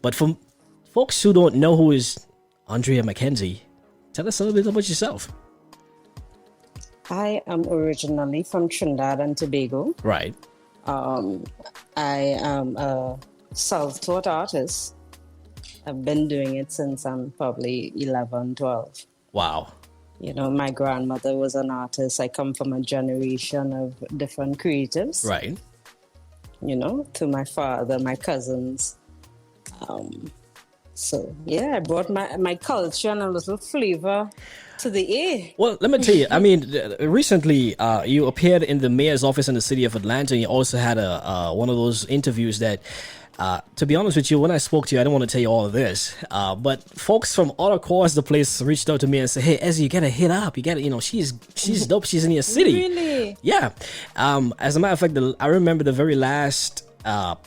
But for folks who don't know who is Andrea McKenzie, tell us a little bit about yourself. I am originally from Trinidad and Tobago. Right. I am a self-taught artist. I've been doing it since I'm probably 11, 12. Wow. My grandmother was an artist. I come from a generation of different creatives. Right. To my father, my cousins. So, I brought my culture and a little flavor to the air. Well, let me tell you, I mean, recently you appeared in the mayor's office in the city of Atlanta, and you also had one of those interviews that, to be honest with you, when I spoke to you, I don't want to tell you all of this, but folks from all across the place reached out to me and said, hey, Ezzy, you got to hit up. You got to, she's dope. She's in your city. Really? Yeah. As a matter of fact, I remember the very last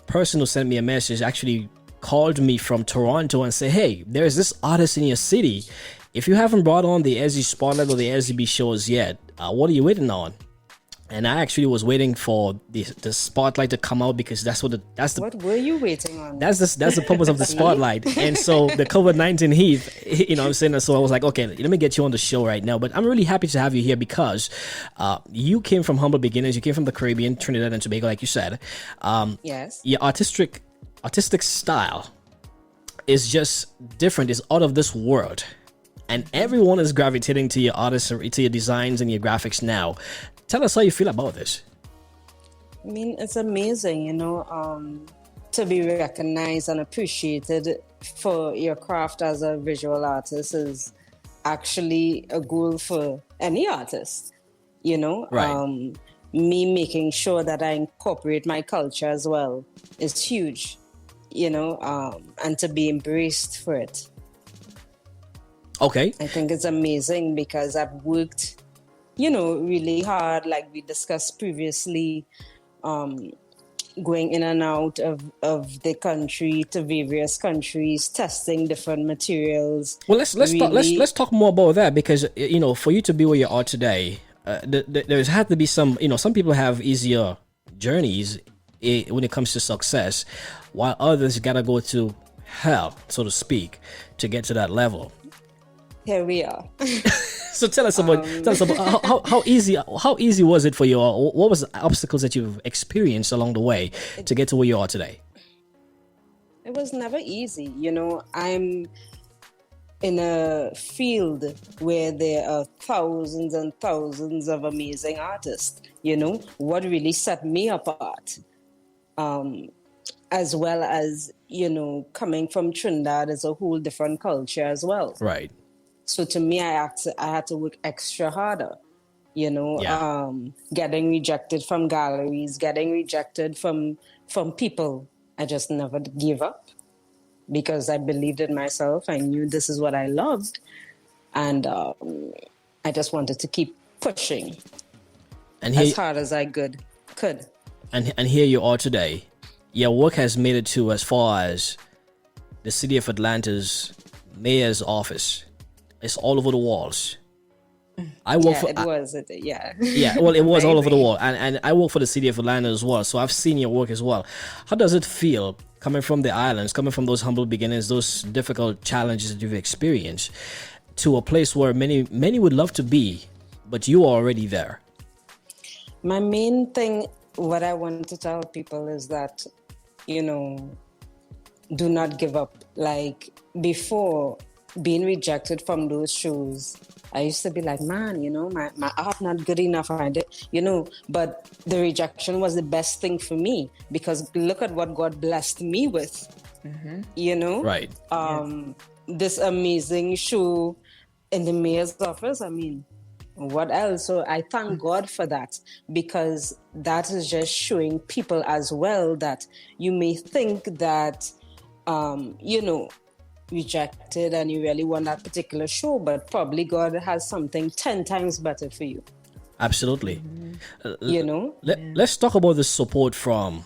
person who sent me a message actually called me from Toronto and said, hey, there's this artist in your city. If you haven't brought on the Ezzy Spotlight or the SZB shows yet, what are you waiting on? And I actually was waiting for the spotlight to come out, because what were you waiting on? That's the purpose of the spotlight. And so the COVID-19 heat, I'm saying, so I was like, okay, let me get you on the show right now. But I'm really happy to have you here because you came from humble beginnings. You came from the Caribbean, Trinidad and Tobago, like you said. Yes. Your artistic style is just different. It's out of this world. And everyone is gravitating to your artists, to your designs and your graphics now. Tell us how you feel about this. I mean, it's amazing, to be recognized and appreciated for your craft as a visual artist is actually a goal for any artist, Right. Me making sure that I incorporate my culture as well is huge, and to be embraced for it. Okay. I think it's amazing because I've worked, really hard, like we discussed previously, going in and out of the country to various countries, testing different materials. Well, let's talk more about that, because for you to be where you are today, there's had to be some people have easier journeys when it comes to success, while others gotta go to hell, so to speak, to get to that level. Here we are. So tell us about how easy was it for you? What was the obstacles that you've experienced along the way to get to where you are today? It was never easy. I'm in a field where there are thousands and thousands of amazing artists. What really set me apart, as well as, coming from Trinidad is a whole different culture as well. Right. So to me, I had to work extra harder, getting rejected from galleries, getting rejected from people. I just never gave up because I believed in myself. I knew this is what I loved. And I just wanted to keep pushing as hard as I could. And here you are today. Your work has made it to as far as the city of Atlanta's mayor's office. It's all over the walls. I work for. It was. Yeah. Yeah. Well, it was all over the wall, and I work for the city of Atlanta as well. So I've seen your work as well. How does it feel coming from the islands, coming from those humble beginnings, those difficult challenges that you've experienced, to a place where many would love to be, but you are already there? My main thing, what I want to tell people is that, do not give up. Like before being rejected from those shows, I used to be like, man, my art not good enough. But the rejection was the best thing for me, because look at what God blessed me with, Right. This amazing show in the mayor's office. I mean, what else? So I thank God for that, because that is just showing people as well that you may think that, rejected and you really want that particular show, but probably God has something 10 times better for you. Absolutely. Let's talk about the support from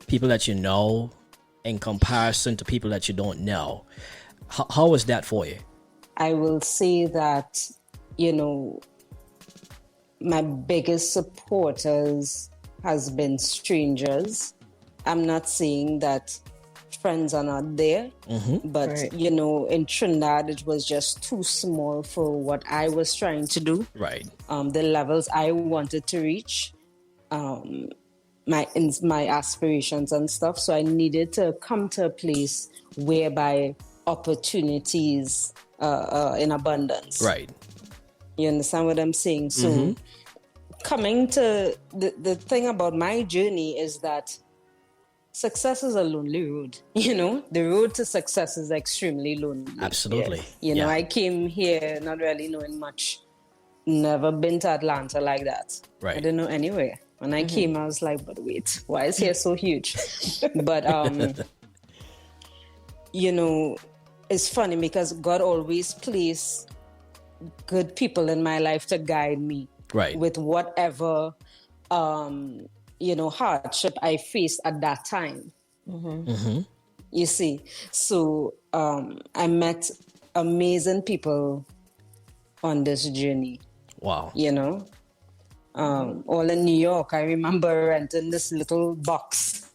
people that you know in comparison to people that you don't know. How was that for you? I will say that, my biggest supporters has been strangers. I'm not saying that friends are not there. But, Right. you know, in Trinidad, it was just too small for what I was trying to do. Right. The levels I wanted to reach, my aspirations and stuff. So I needed to come to a place whereby opportunities in abundance. Right. You understand what I'm saying? So coming to the thing about my journey is that success is a lonely road. You know, the road to success is extremely lonely. Absolutely. You know, Yeah. I came here not really knowing much. Never been to Atlanta like that. Right. I didn't know anywhere. When I came, I was like, but wait, why is here so huge? But, you know, it's funny because God always placed good people in my life to guide me. Right. With whatever, you know, hardship I faced at that time. You see, so I met amazing people on this journey. Wow. You know, all in New York. I remember renting this little box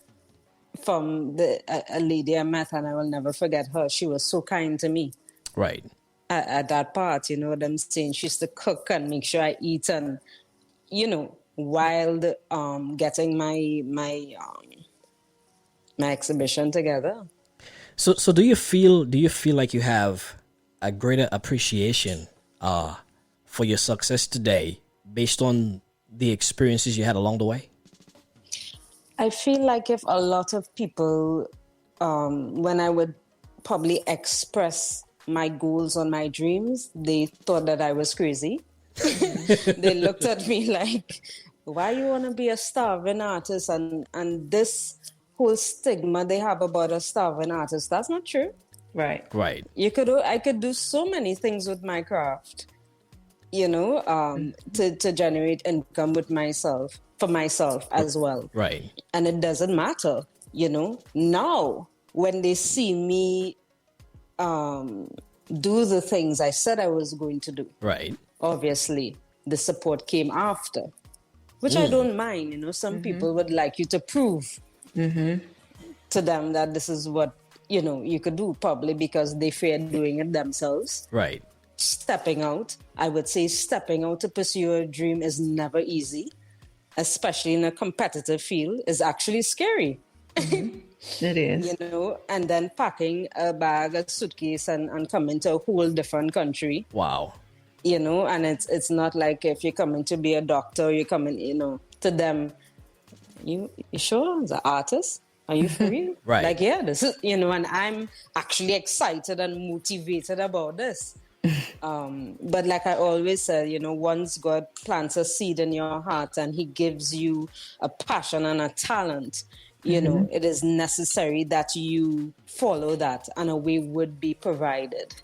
from a lady I met, and I will never forget her. She was so kind to me. Right. At that part, you know what I'm saying? She used to cook and make sure I eat, and you know, while getting my exhibition together. So do you feel like you have a greater appreciation for your success today based on the experiences you had along the way? I feel like if a lot of people, when I would probably express my goals or my dreams, they thought that I was crazy. They looked at me like, why you want to be a starving artist? And this whole stigma they have about a starving artist, that's not true. Right. Right. I could do so many things with my craft, you know, to generate income with myself, for myself as well. Right. And it doesn't matter, you know. Now, when they see me do the things I said I was going to do, Right. obviously the support came after, which I don't mind. You know, some people would like you to prove to them that this is what, you know, you could do, probably because they fear doing it themselves. Right. Stepping out, I would say stepping out to pursue a dream is never easy, especially in a competitive field, is actually scary. It is. You know, and then packing a bag, a suitcase, and coming to a whole different country. Wow. You know, and it's not like if you're coming to be a doctor, you're coming, you know, to them, you sure as an artist? Are you for real? Right. Like, yeah, this is, you know, and I'm actually excited and motivated about this. But like I always say, you know, once God plants a seed in your heart and he gives you a passion and a talent, you know, it is necessary that you follow that, and a way would be provided.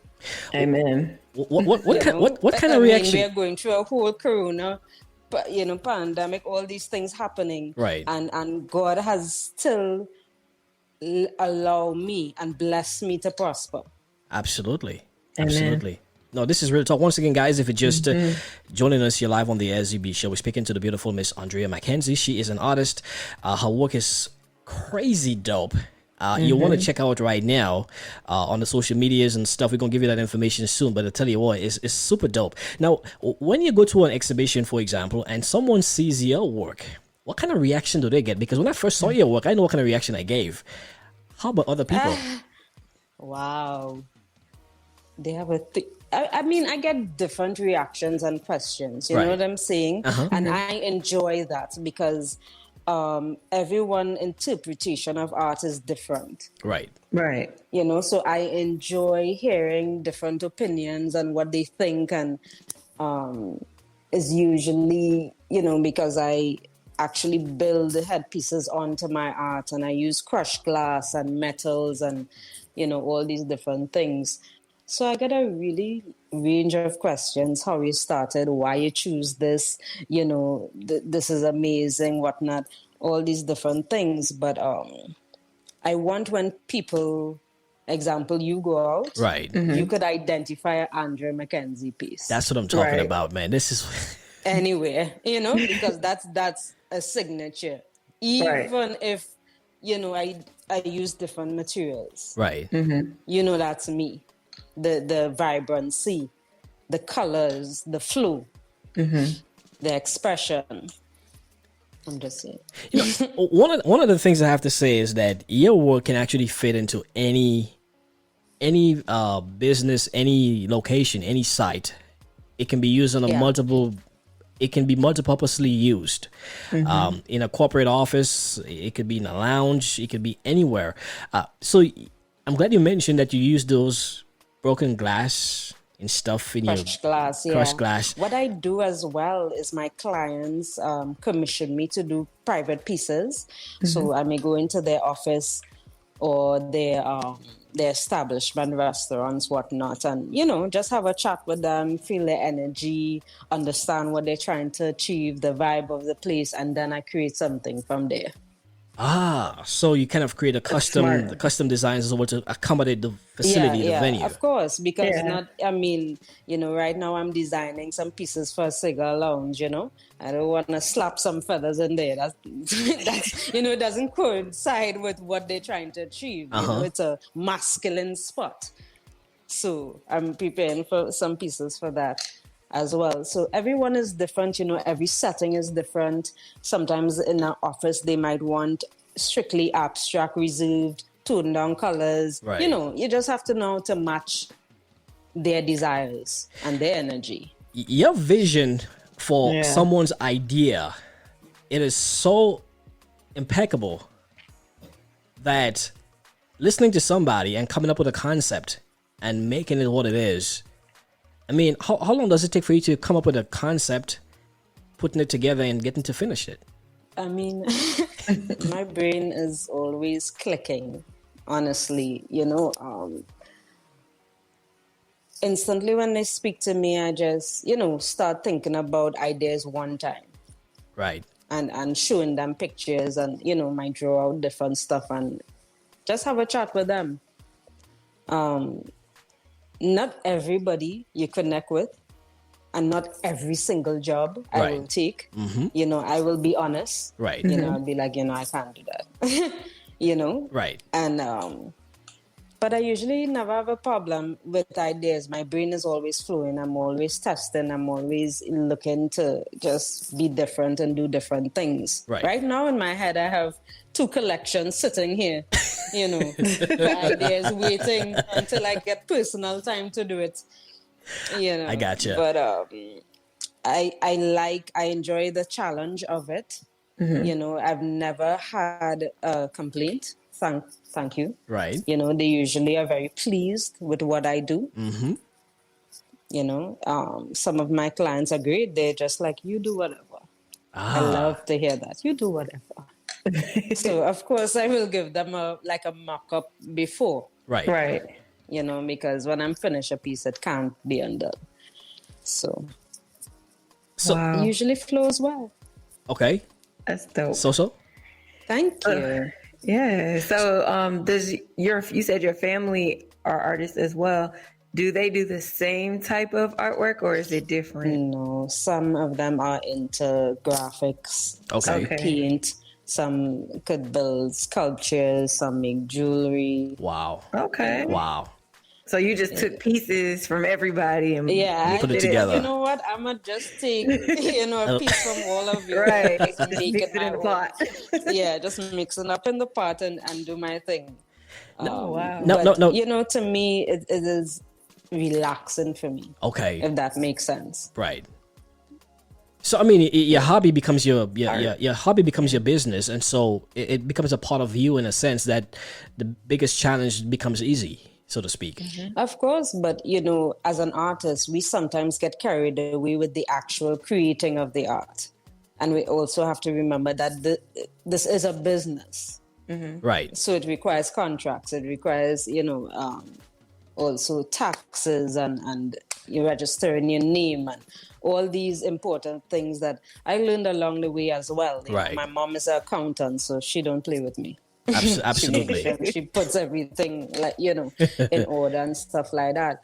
Amen. What kind of I reaction? mean, we are going through a whole corona, you know, pandemic, all these things happening. Right. And God has still allowed me and blessed me to prosper. Absolutely. Amen. Absolutely. No, this is real talk. Once again, guys, if you're just joining us here live on the Ezzy show, we're speaking to the beautiful Miss Andrea McKenzie. She is an artist. Her work is crazy dope. You want to check out right now on the social medias and stuff. We're going to give you that information soon, but I'll tell you what, it's super dope. Now, when you go to an exhibition, for example, and someone sees your work, what kind of reaction do they get? Because when I first saw your work, I know what kind of reaction I gave. How about other people? Wow. They have I mean, I get different reactions and questions. You know what I'm saying? And I enjoy that because everyone interpretation of art is different. Right. Right. You know, so I enjoy hearing different opinions and what they think, and is usually, you know, because I actually build headpieces onto my art, and I use crushed glass and metals and, you know, all these different things. So I get a really range of questions: how you started, why you choose this, you know, this is amazing, whatnot, all these different things. But I want when people, example, you go out, Right. you could identify an Andrea McKenzie piece. That's what I'm talking Right. about, man. This is Anywhere, you know, because that's a signature. Even if I use different materials. Right. That's me. The vibrancy, the colors, the flow, the expression. I'm just saying. One of the things I have to say is that your work can actually fit into any business, any location, any site. It can be used on a multiple. It can be multipurposely used. In a corporate office, it could be in a lounge, it could be anywhere. So I'm glad you mentioned that you use those broken glass and stuff in Crushed glass, crushed glass. What I do as well is my clients commission me to do private pieces. So I may go into their office or their establishment, restaurants, whatnot, and just have a chat with them, feel their energy, understand what they're trying to achieve, the vibe of the place, and then I create something from there. So you kind of create the custom designs as well to accommodate the facility, the venue. Of course, because right now I'm designing some pieces for a cigar lounge, I don't want to slap some feathers in there. That's doesn't coincide with what they're trying to achieve. It's a masculine spot. So I'm preparing for some pieces for that as well. So everyone is different, every setting is different. Sometimes in an office, they might want strictly abstract, reserved, toned down colors. Right. You just have to know to match their desires and their energy. Your vision for someone's idea, it is so impeccable that listening to somebody and coming up with a concept and making it what it is, I mean, how long does it take for you to come up with a concept, putting it together and getting to finish it? I mean, my brain is always clicking, honestly, instantly when they speak to me, I just, start thinking about ideas one time. Right. And showing them pictures and, might draw out different stuff and just have a chat with them. Not everybody you connect with and not every single job I will take. I will be honest. Right. I'll be like, I can't do that. Right. And but I usually never have a problem with ideas. My brain is always flowing. I'm always testing. I'm always looking to just be different and do different things. Right now in my head, I have 2 collections sitting here, ideas waiting until I get personal time to do it. I gotcha. But I enjoy the challenge of it. I've never had a complaint. Thank you. Right. They usually are very pleased with what I do. Some of my clients are great. They're just like, you do whatever. I love to hear that. You do whatever. So, of course, I will give them a mock-up before. Right. Because when I'm finished a piece, it can't be undone. So it usually flows well. Okay. That's dope. So? Thank you. Yeah. So, you said your family are artists as well. Do they do the same type of artwork or is it different? No, some of them are into graphics, some paint, some could build sculptures, some make jewelry. Wow. Okay. Wow. So you just took pieces from everybody and put it together. You know what? I'm going to just take, a piece from all of you. Right. Just make mix it in the pot. Just mix it up in the pot and do my thing. No. To me, it is relaxing for me. Okay. If that makes sense. Right. So I mean, your hobby becomes your hobby becomes your business, and so it becomes a part of you in a sense that the biggest challenge becomes easy, so to speak. Of course, but as an artist, we sometimes get carried away with the actual creating of the art, and we also have to remember that this is a business. Right. So it requires contracts. It requires also taxes and you registering your name and all these important things that I learned along the way as well. Right. My mom is an accountant, so she don't play with me. Absolutely. She puts everything in order and stuff like that.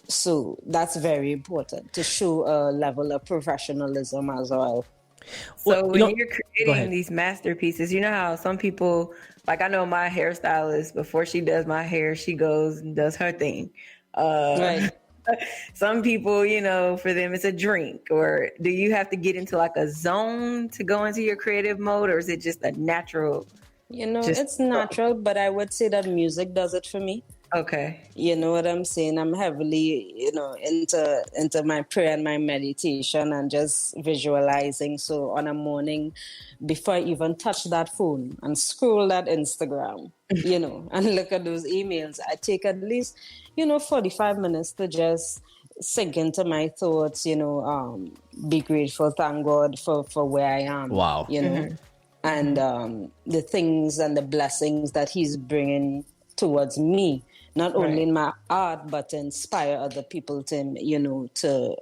So that's very important to show a level of professionalism as well. So Well, when you're go creating ahead. these masterpieces, you know how some people, like I know my hairstylist, before she does my hair, she goes and does her thing. Uh, Right. some people, you know, for them it's a drink. Or do you have to get into like a zone to go into your creative mode, or is it just a natural? Just It's natural, but I would say that music does it for me. okay, You know what I'm saying? I'm heavily, into my prayer and my meditation and just visualizing. So on a morning, before I even touch that phone and scroll that Instagram, and look at those emails, I take at least, 45 minutes to just sink into my thoughts, be grateful, thank God for where I am, Wow. and the things and the blessings that He's bringing towards me, not only right. in my art, but to inspire other people to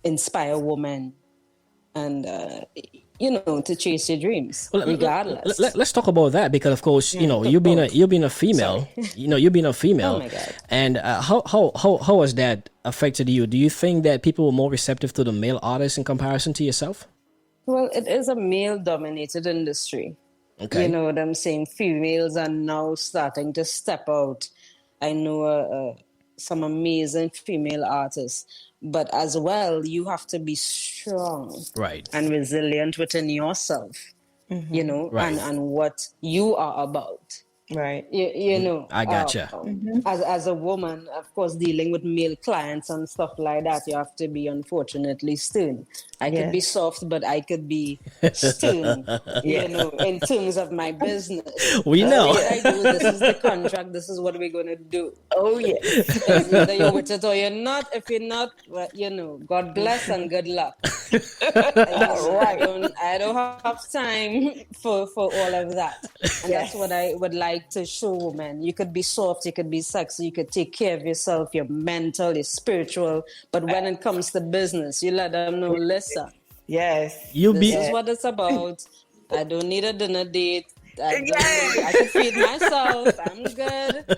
inspire women and, to chase your dreams, Well, regardless. let's talk about that because, of course, Talk about. you being a female, Sorry. you being a Oh female, my God. and how has that affected you? Do you think that people were more receptive to the male artists in comparison to yourself? Well, it is a male-dominated industry. You Okay. know what I'm saying? Females are now starting to step out. I know some amazing female artists, but as well, you have to be strong Right. and resilient within yourself, Right. and what you are about. Right. I gotcha. As a woman, of course, dealing with male clients and stuff like that, you have to be unfortunately stern. I could be Yes. soft, but I could be stern, Yes. in terms of my business. We This is know. what I do. This is the contract. This is what we're going to do. Oh yes. It's either you're with it or you're not. If you're not, well, God bless and good luck. I don't have time for all of that. And Yes. that's what I would like to show women. You could be soft, you could be sexy, you could take care of yourself, your mental, your spiritual. But when it comes to business, you let them know, listen, Yes. You this be is what it's about. I don't need a dinner date. Yes. I can feed myself. I'm good.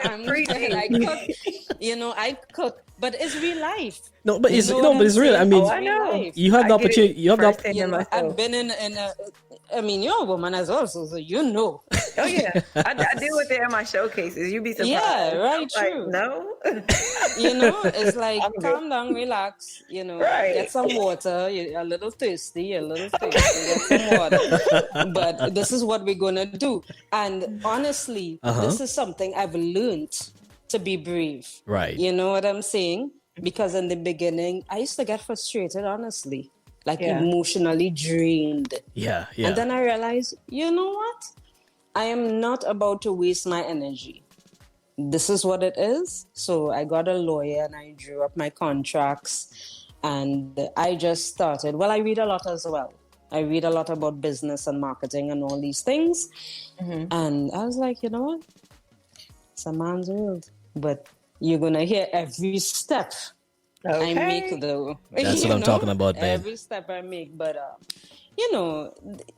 I'm good. I cook. I cook. But it's real life. no, but You it's know no, what but I'm it's real. I saying? mean, Oh, It's I real know. life. you have the I get it opportunity. You have the firsthand in I've myself. been in a. I mean, you're a woman as well, so you know. Oh yeah, I deal with it at my showcases. You'd be surprised. Yeah, right, I'm like, true. no. It's like I'm good. calm down, relax. Right. Get some water. You're a little thirsty. You're a little thirsty. Get some water. But this is what we're gonna do. And honestly, this is something I've learned to be brave. Right. You know what I'm saying? Because in the beginning, I used to get frustrated. Honestly, like Yeah. emotionally drained. Yeah. Yeah. And then I realized, you know what? I am not about to waste my energy. This is what it is. So I got a lawyer and I drew up my contracts and I just started. Well, I read a lot as well. I read a lot about business and marketing and all these things. And I was like, you know what? It's a man's world. But you're going to hear every step I make, though. That's what I'm talking about, babe. Every step I make. But,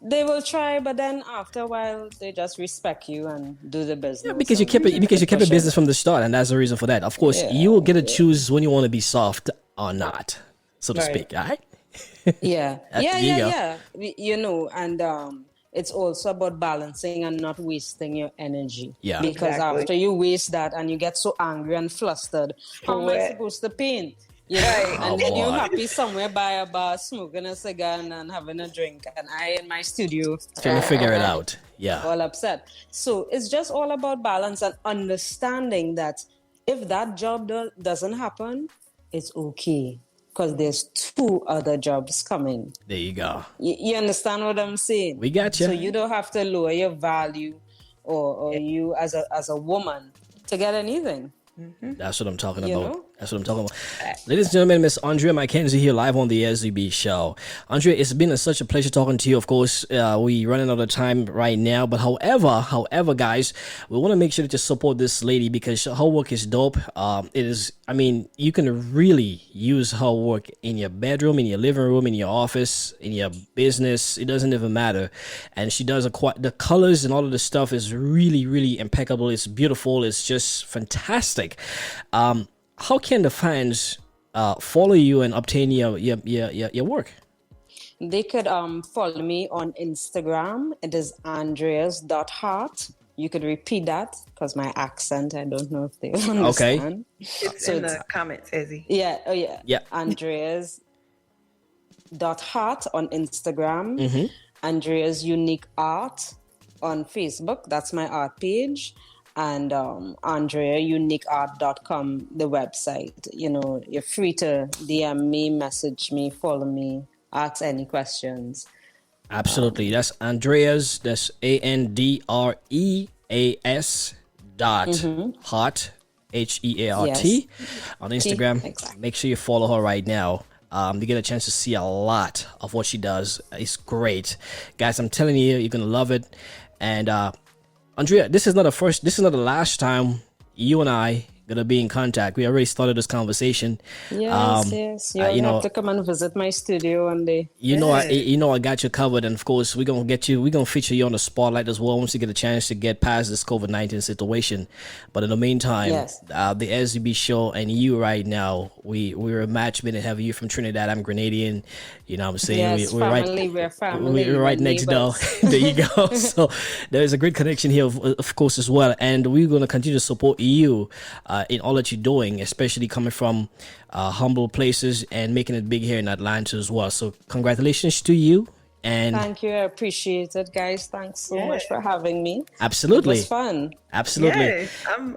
they will try, but then after a while, they just respect you and do the business. Yeah, because you kept it. Because you kept it business from the start, and that's the reason for that. Of course, you will get to choose when you want to be soft or not, so to Right. speak. All right. Yeah. There you go. And it's also about balancing and not wasting your energy. Yeah. Because Exactly. after you waste that and you get so angry and flustered, how am I Correct. supposed to paint? Right. And Oh, then you're boy. happy somewhere by a bar, smoking a cigar and having a drink, and I in my studio Trying to figure it out. Yeah. all upset. So it's just all about balance and understanding that if that job doesn't happen, it's okay because there's 2 other jobs coming. There you go. You understand what I'm saying? We got you. So you don't have to lower your value or you as a woman to get anything. That's what I'm talking You about. know? That's what I'm talking about. Ladies and gentlemen, Miss Andrea McKenzie here live on the SZB show. Andrea, it's been such a pleasure talking to you. Of course, we running out of time right now, but however, guys, we want to make sure to support this lady because her work is dope. It is. I mean, you can really use her work in your bedroom, in your living room, in your office, in your business. It doesn't even matter. And she does the colors and all of the stuff is really, really impeccable. It's beautiful. It's just fantastic. How can the fans follow you and obtain your work? They could follow me on Instagram. It is andreas.heart. You could repeat that because my accent, I don't know if they understand. It's in the comments, Ezzy. Yeah, oh yeah. Yeah. Andreas.heart on Instagram. Andrea's Unique Art on Facebook. That's my art page. And AndreaUniqueArt.com, the website. You know, you're free to DM me, message me, follow me, ask any questions. Absolutely. That's Andreas. That's ANDREAS .heart HEART on Instagram. Exactly. Make sure you follow her right now. You get a chance to see a lot of what she does. It's great, guys. I'm telling you, you're gonna love it. And Andrea, this is not the last time you and I gonna be in contact. We already started this conversation. Yes. You have to come and visit my studio one day. I got you covered, and of course we're gonna feature you on the spotlight as well once you get a chance to get past this COVID-19 situation. But in the meantime, the SUB show and you right now, we're a match made in heaven. You from Trinidad, I'm Grenadian. You know what I'm saying? Yes, we're family. We're right next door. There you go. So there's a great connection here, of course, as well. And we're gonna continue to support you in all that you're doing, especially coming from humble places and making it big here in Atlanta as well. So congratulations to you. And thank you. I appreciate it, guys. Thanks so much for having me. Absolutely. It was fun. Absolutely. Yes,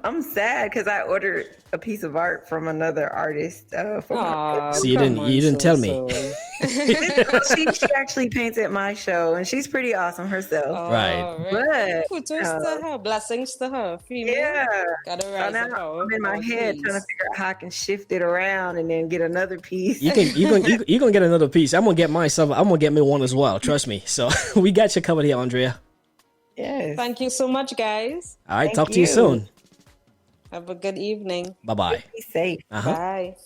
I'm sad because I ordered a piece of art from another artist for my so you didn't tell me. she actually paints at my show, and she's pretty awesome herself. Right. But kudos to her, blessings to her. Female. Yeah. Gotta rise Now above, I'm in my head trying to figure out how I can shift it around and then get another piece. You're gonna get another piece. I'm gonna get myself. I'm gonna get me one as well. Trust me. So we got you covered here, Andrea. Yes. Thank you so much, guys. All right. Talk to you soon. Have a good evening. Bye-bye. Be safe. Bye.